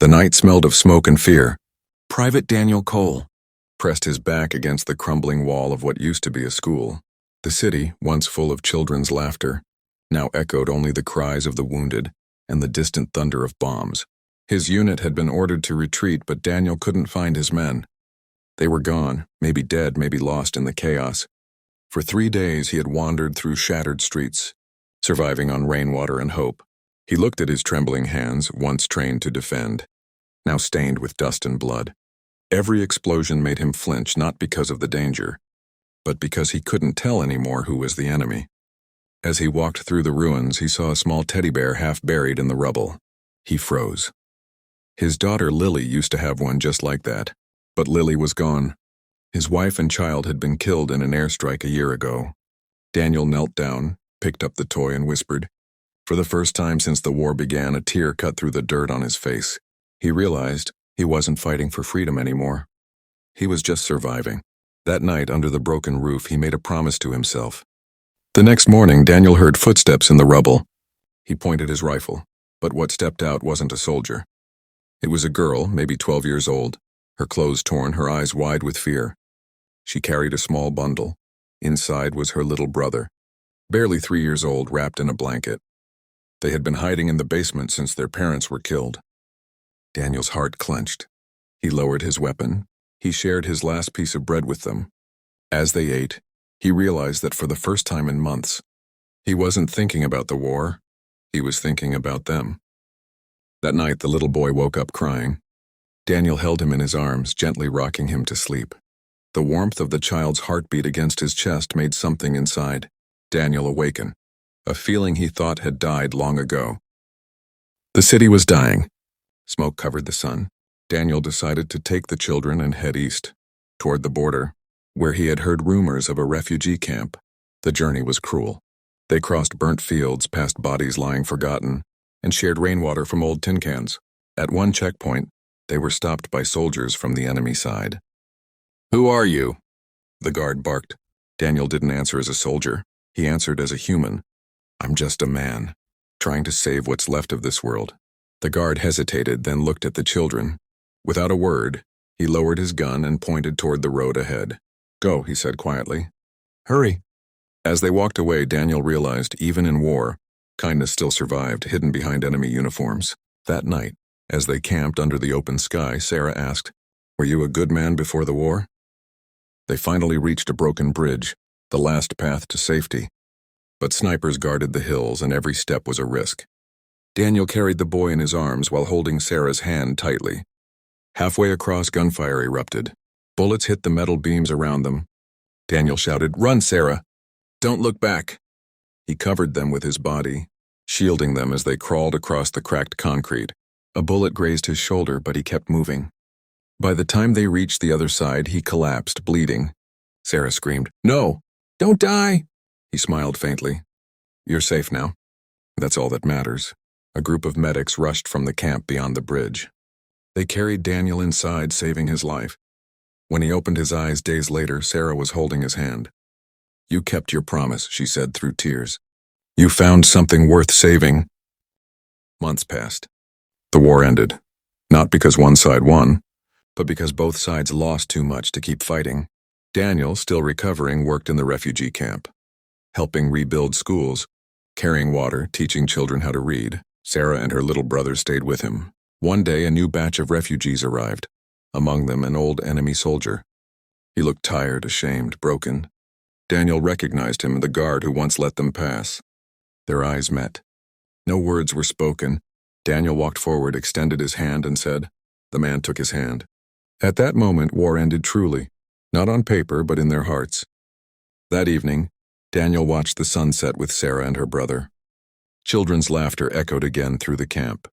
The night smelled of smoke and fear. Private Daniel Cole pressed his back against the crumbling wall of what used to be a school. The city, once full of children's laughter, now echoed only the cries of the wounded and the distant thunder of bombs. His unit had been ordered to retreat, but Daniel couldn't find his men. They were gone, maybe dead, maybe lost in the chaos. For 3 days he had wandered through shattered streets, surviving on rainwater and hope. He looked at his trembling hands, once trained to defend, now stained with dust and blood. Every explosion made him flinch, not because of the danger, but because he couldn't tell anymore who was the enemy. As he walked through the ruins, he saw a small teddy bear half buried in the rubble. He froze. His daughter Lily used to have one just like that, but Lily was gone. His wife and child had been killed in an airstrike a year ago. Daniel knelt down, picked up the toy and whispered. For the first time since the war began, a tear cut through the dirt on his face. He realized he wasn't fighting for freedom anymore. He was just surviving. That night, under the broken roof, he made a promise to himself. The next morning, Daniel heard footsteps in the rubble. He pointed his rifle, but what stepped out wasn't a soldier. It was a girl, maybe 12 years old, her clothes torn, her eyes wide with fear. She carried a small bundle. Inside was her little brother, barely 3 years old, wrapped in a blanket. They had been hiding in the basement since their parents were killed. Daniel's heart clenched. He lowered his weapon. He shared his last piece of bread with them. As they ate, he realized that for the first time in months, he wasn't thinking about the war. He was thinking about them. That night, the little boy woke up crying. Daniel held him in his arms, gently rocking him to sleep. The warmth of the child's heartbeat against his chest made something inside Daniel awaken, a feeling he thought had died long ago. The city was dying. Smoke covered the sun. Daniel decided to take the children and head east, toward the border, where he had heard rumors of a refugee camp. The journey was cruel. They crossed burnt fields, past bodies lying forgotten, and shared rainwater from old tin cans. At one checkpoint, they were stopped by soldiers from the enemy side. "Who are you?" the guard barked. Daniel didn't answer as a soldier. He answered as a human. "I'm just a man, trying to save what's left of this world." The guard hesitated, then looked at the children. Without a word, he lowered his gun and pointed toward the road ahead. "Go," he said quietly. "Hurry." As they walked away, Daniel realized, even in war, kindness still survived, hidden behind enemy uniforms. That night, as they camped under the open sky, Sarah asked, "Were you a good man before the war?" They finally reached a broken bridge, the last path to safety. But snipers guarded the hills, and every step was a risk. Daniel carried the boy in his arms while holding Sarah's hand tightly. Halfway across, gunfire erupted. Bullets hit the metal beams around them. Daniel shouted, "Run, Sarah! Don't look back!" He covered them with his body, shielding them as they crawled across the cracked concrete. A bullet grazed his shoulder, but he kept moving. By the time they reached the other side, he collapsed, bleeding. Sarah screamed, "No! Don't die!" He smiled faintly. "You're safe now. That's all that matters." A group of medics rushed from the camp beyond the bridge. They carried Daniel inside, saving his life. When he opened his eyes days later, Sarah was holding his hand. "You kept your promise," she said through tears. "You found something worth saving." Months passed. The war ended. Not because one side won, but because both sides lost too much to keep fighting. Daniel, still recovering, worked in the refugee camp, helping rebuild schools, carrying water, teaching children how to read. Sarah and her little brother stayed with him. One day, a new batch of refugees arrived, among them an old enemy soldier. He looked tired, ashamed, broken. Daniel recognized him, the guard who once let them pass. Their eyes met. No words were spoken. Daniel walked forward, extended his hand, and said. The man took his hand. At that moment, war ended truly, not on paper, but in their hearts. That evening, Daniel watched the sun set with Sarah and her brother. Children's laughter echoed again through the camp.